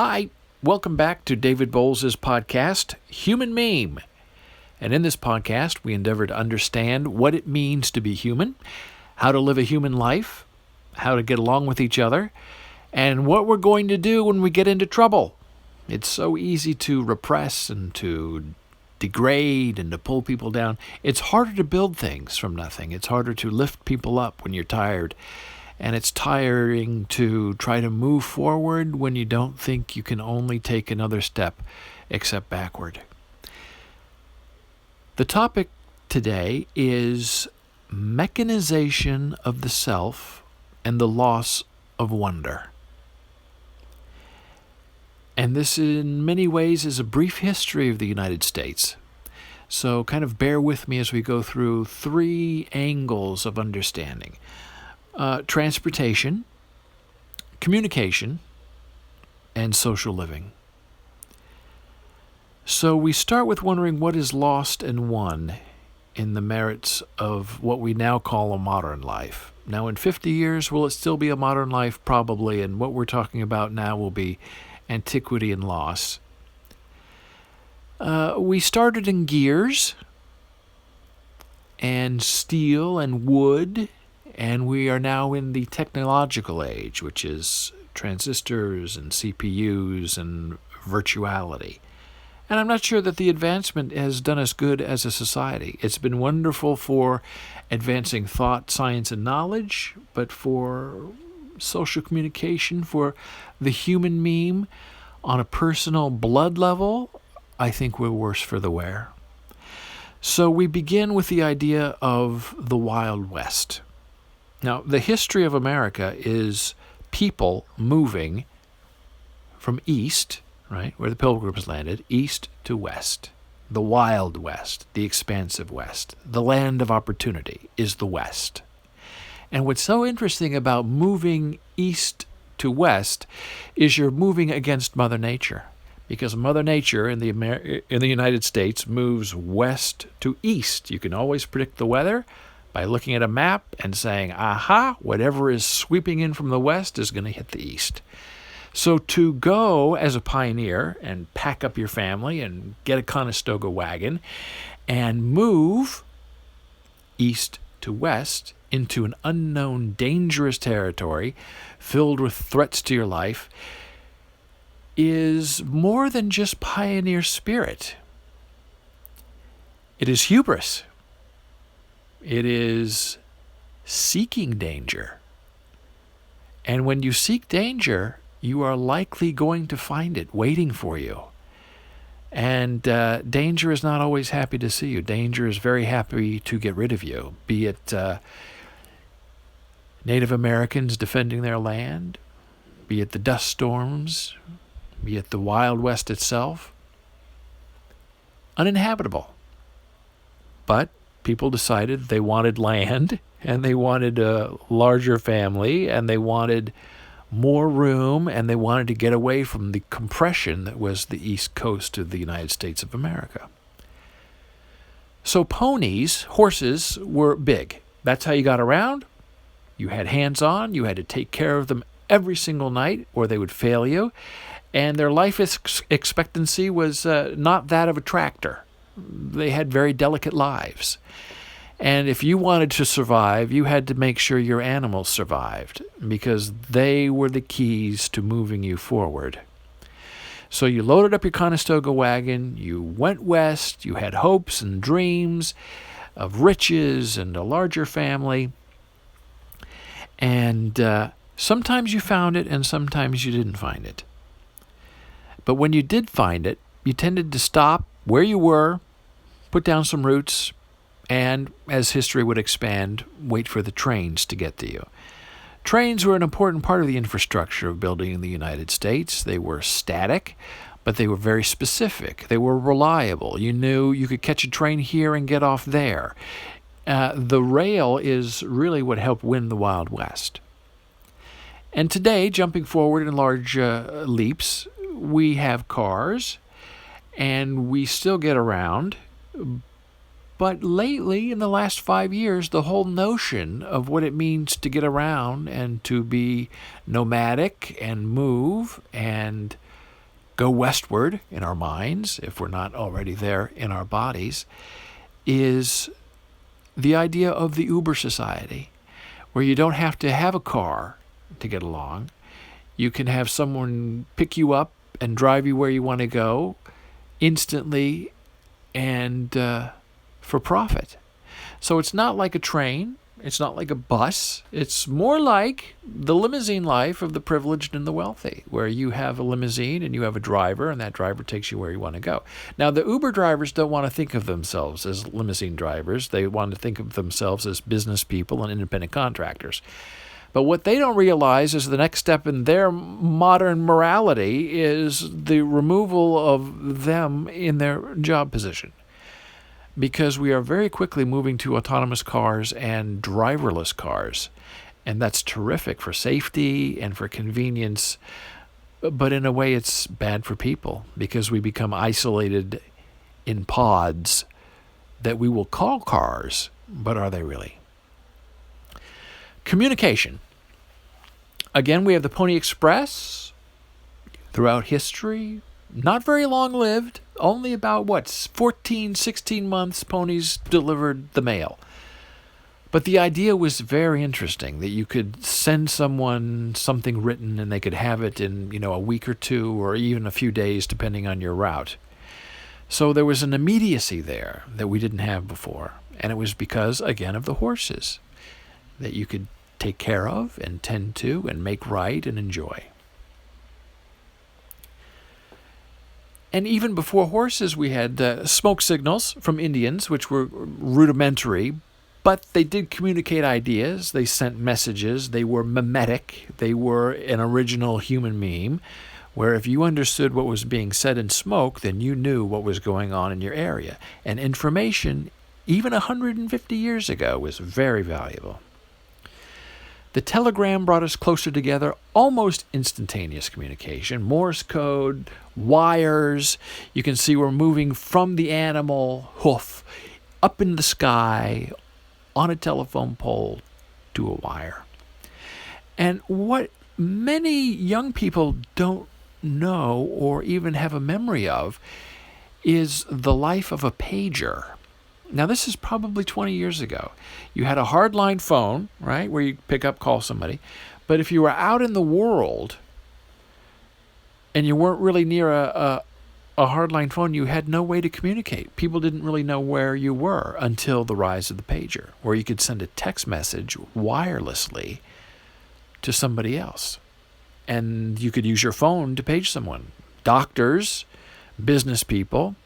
Hi, welcome back to David Boles' podcast, Human Meme. And in this podcast, we endeavor to understand what it means to be human, how to live a human life, how to get along with each other, and what we're going to do when we get into trouble. It's so easy to repress and to degrade and to pull people down. It's harder to build things from nothing. It's harder to lift people up when you're tired. And it's tiring to try to move forward when you don't think you can only take another step except backward. The topic today is mechanization of the self and the loss of wonder. And this in many ways is a brief history of the United States. So kind of bear with me as we go through three angles of understanding. Transportation, communication, and social living. So we start with wondering what is lost and won in the merits of what we now call a modern life. Now in 50 years, will it still be a modern life? Probably, and what we're talking about now will be antiquity and loss. We started in gears and steel and wood, and we are now in the technological age, which is transistors and CPUs and virtuality. And I'm not sure that the advancement has done us good as a society. It's been wonderful for advancing thought, science, and knowledge, but for social communication, for the human meme, on a personal blood level, I think we're worse for the wear. So we begin with the idea of the Wild West. Now, the history of America is people moving from east, right, where the Pilgrims landed, east to west. The Wild West, the expansive West, the land of opportunity is the West. And what's so interesting about moving east to west is you're moving against Mother Nature, because Mother Nature in the United States moves west to east. You can always predict the weather by looking at a map and saying, aha, whatever is sweeping in from the west is going to hit the east. So to go as a pioneer and pack up your family and get a Conestoga wagon and move east to west into an unknown, dangerous territory filled with threats to your life is more than just pioneer spirit. It is hubris. It is seeking danger. And when you seek danger, you are likely going to find it waiting for you. And danger is not always happy to see you. Danger is very happy to get rid of you, be it Native Americans defending their land, be it the dust storms, be it the Wild West itself. Uninhabitable. But people decided they wanted land, and they wanted a larger family, and they wanted more room, and they wanted to get away from the compression that was the east coast of the United States of America. So ponies, horses, were big. That's how you got around. You had hands on. You had to take care of them every single night, or they would fail you. And their life expectancy was not that of a tractor. They had very delicate lives. And if you wanted to survive, you had to make sure your animals survived, because they were the keys to moving you forward. So you loaded up your Conestoga wagon, you went west, you had hopes and dreams of riches and a larger family. And sometimes you found it and sometimes you didn't find it. But when you did find it, you tended to stop where you were, put down some roots, and, as history would expand, wait for the trains to get to you. Trains were an important part of the infrastructure of building in the United States. They were static, but they were very specific. They were reliable. You knew you could catch a train here and get off there. The rail is really what helped win the Wild West. And today, jumping forward in large leaps, we have cars, and we still get around. But lately, in the last 5 years, the whole notion of what it means to get around and to be nomadic and move and go westward in our minds, if we're not already there in our bodies, is the idea of the Uber society, where you don't have to have a car to get along. You can have someone pick you up and drive you where you want to go instantly and for profit. So it's not like a train. It's not like a bus. It's more like the limousine life of the privileged and the wealthy, where you have a limousine and you have a driver, and that driver takes you where you want to go. Now, the Uber drivers don't want to think of themselves as limousine drivers. They want to think of themselves as business people and independent contractors. But what they don't realize is the next step in their modern morality is the removal of them in their job position. Because we are very quickly moving to autonomous cars and driverless cars. And that's terrific for safety and for convenience. But in a way, it's bad for people because we become isolated in pods that we will call cars, but are they really? Communication. Again, we have the Pony Express throughout history. Not very long-lived, only about, 14, 16 months ponies delivered the mail. But the idea was very interesting, that you could send someone something written and they could have it in, a week or two or even a few days, depending on your route. So there was an immediacy there that we didn't have before. And it was because, again, of the horses that you could take care of and tend to and make right and enjoy. And even before horses, we had smoke signals from Indians, which were rudimentary, but they did communicate ideas. They sent messages. They were mimetic. They were an original human meme, where if you understood what was being said in smoke, then you knew what was going on in your area. And information, even 150 years ago, was very valuable. The telegram brought us closer together, almost instantaneous communication, Morse code, wires. You can see we're moving from the animal hoof up in the sky on a telephone pole to a wire. And what many young people don't know or even have a memory of is the life of a pager. Now, this is probably 20 years ago. You had a hardline phone, right, where you pick up, call somebody. But if you were out in the world and you weren't really near a hardline phone, you had no way to communicate. People didn't really know where you were until the rise of the pager, where you could send a text message wirelessly to somebody else. And you could use your phone to page someone. Doctors, business people,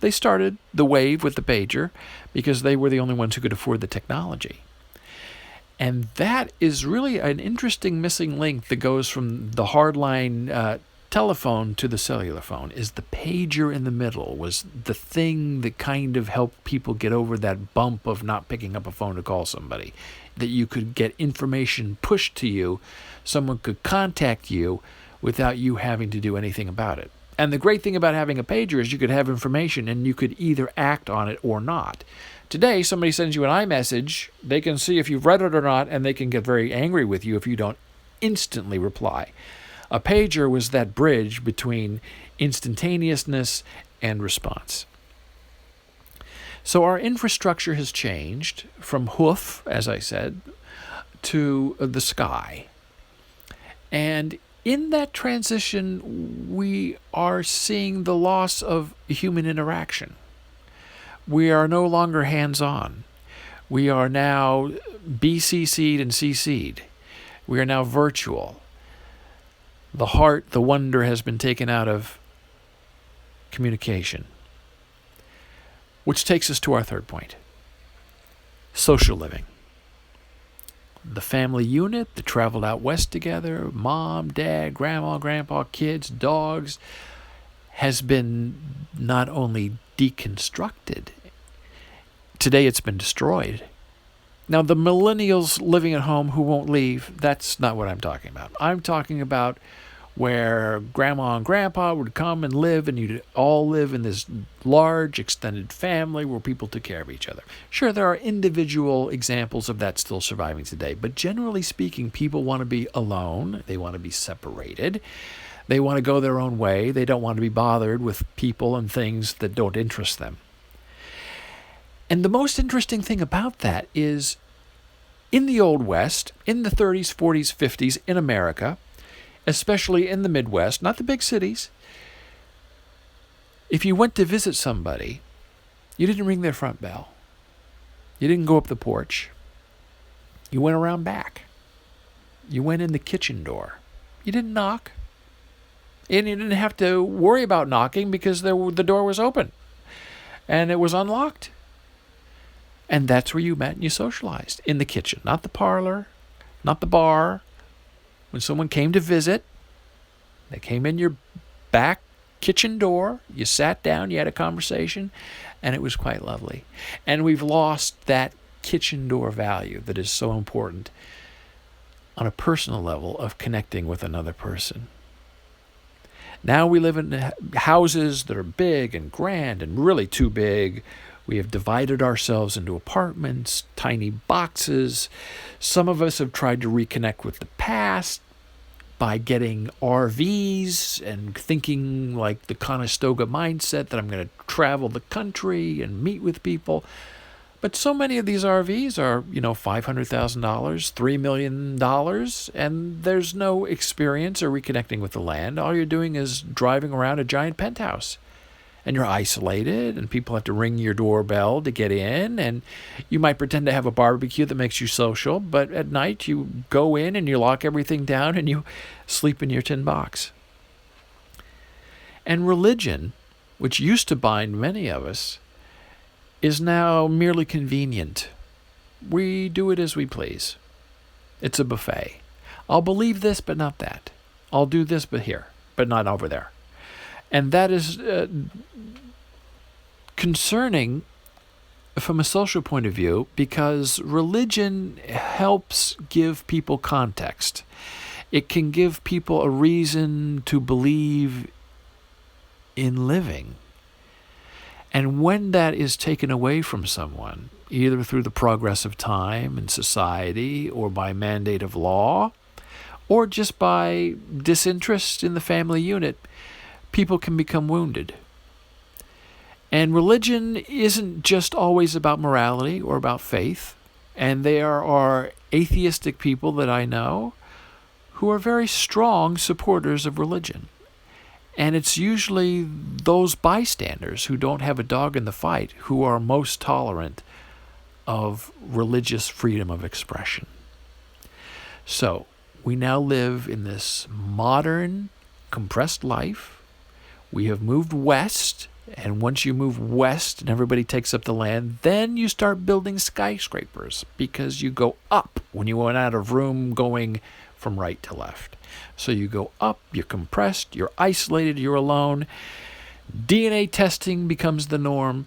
they started the wave with the pager because they were the only ones who could afford the technology. And that is really an interesting missing link that goes from the hardline telephone to the cellular phone, is the pager in the middle was the thing that kind of helped people get over that bump of not picking up a phone to call somebody, that you could get information pushed to you, someone could contact you without you having to do anything about it. And the great thing about having a pager is you could have information and you could either act on it or not. Today, somebody sends you an iMessage, they can see if you've read it or not, and they can get very angry with you if you don't instantly reply. A pager was that bridge between instantaneousness and response. So our infrastructure has changed from hoof, as I said, to the sky. And in that transition, we are seeing the loss of human interaction. We are no longer hands-on. We are now BCC'd and CC'd. We are now virtual. The heart, the wonder has been taken out of communication. Which takes us to our third point. Social living. The family unit that traveled out west together, mom, dad, grandma, grandpa, kids, dogs, has been not only deconstructed, today it's been destroyed. Now, the millennials living at home who won't leave, that's not what I'm talking about. I'm talking about where grandma and grandpa would come and live, and you'd all live in this large extended family where people took care of each other. Sure, there are individual examples of that still surviving today, but generally speaking, people want to be alone. They want to be separated. They want to go their own way. They don't want to be bothered with people and things that don't interest them. And the most interesting thing about that is in the Old West, in the 30s, 40s, 50s, in America, especially in the Midwest, not the big cities, if you went to visit somebody, you didn't ring their front bell. You didn't go up the porch. You went around back. You went in the kitchen door. You didn't knock. And you didn't have to worry about knocking because the door was open and it was unlocked. And that's where you met and you socialized, in the kitchen, not the parlor, not the bar. When someone came to visit, they came in your back kitchen door, you sat down, you had a conversation, and it was quite lovely. And we've lost that kitchen door value that is so important on a personal level of connecting with another person. Now we live in houses that are big and grand and really too big. We have divided ourselves into apartments, tiny boxes. Some of us have tried to reconnect with the past by getting RVs and thinking like the Conestoga mindset that I'm going to travel the country and meet with people. But so many of these RVs are, $500,000, $3 million, and there's no experience or reconnecting with the land. All you're doing is driving around a giant penthouse. And you're isolated, and people have to ring your doorbell to get in, and you might pretend to have a barbecue that makes you social, but at night you go in and you lock everything down and you sleep in your tin box. And religion, which used to bind many of us, is now merely convenient. We do it as we please. It's a buffet. I'll believe this, but not that. I'll do this, but here, but not over there. And that is concerning from a social point of view, because religion helps give people context. It can give people a reason to believe in living. And when that is taken away from someone, either through the progress of time and society, or by mandate of law, or just by disinterest in the family unit, people can become wounded. And religion isn't just always about morality or about faith. And there are atheistic people that I know who are very strong supporters of religion. And it's usually those bystanders who don't have a dog in the fight who are most tolerant of religious freedom of expression. So we now live in this modern, compressed life. We have moved west, and once you move west and everybody takes up the land, then you start building skyscrapers because you go up when you went out of room going from right to left. So you go up, you're compressed, you're isolated, you're alone. DNA testing becomes the norm.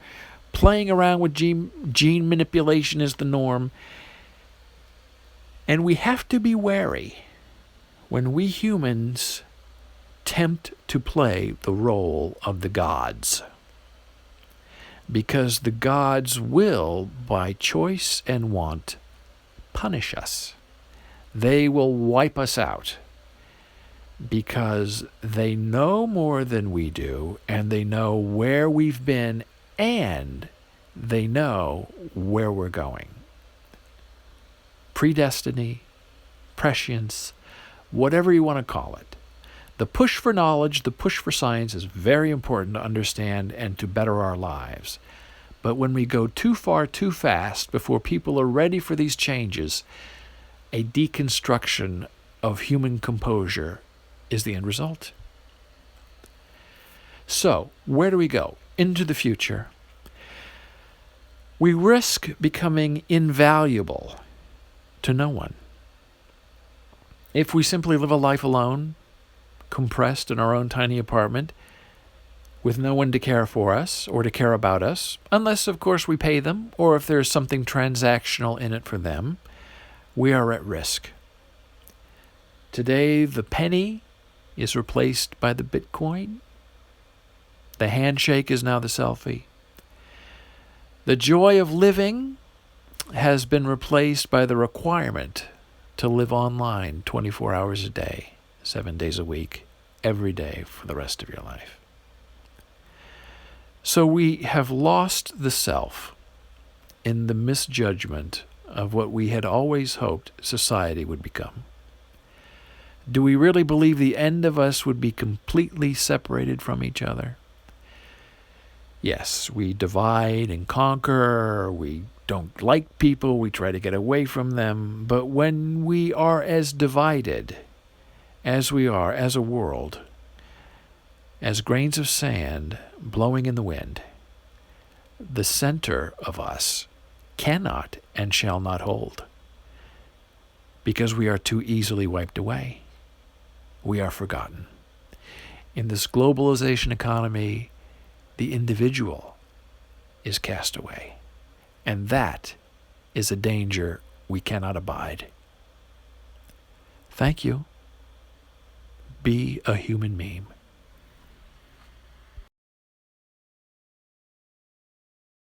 Playing around with gene manipulation is the norm. And we have to be wary when we humans tempt to play the role of the gods. Because the gods will, by choice and want, punish us. They will wipe us out. Because they know more than we do, and they know where we've been, and they know where we're going. Predestiny, prescience, whatever you want to call it. The push for knowledge, the push for science is very important to understand and to better our lives. But when we go too far too fast before people are ready for these changes, a deconstruction of human composure is the end result. So, where do we go? Into the future. We risk becoming invaluable to no one. If we simply live a life alone, compressed in our own tiny apartment, with no one to care for us or to care about us, unless, of course, we pay them, or if there's something transactional in it for them, we are at risk. Today, the penny is replaced by the Bitcoin. The handshake is now the selfie. The joy of living has been replaced by the requirement to live online 24 hours a day, 7 days a week, every day for the rest of your life. So we have lost the self in the misjudgment of what we had always hoped society would become. Do we really believe the end of us would be completely separated from each other? Yes, we divide and conquer, we don't like people, we try to get away from them, but when we are as divided as we are as a world, as grains of sand blowing in the wind, the center of us cannot and shall not hold, because we are too easily wiped away. We are forgotten. In this globalization economy, the individual is cast away, and that is a danger we cannot abide. Thank you. Be a human meme.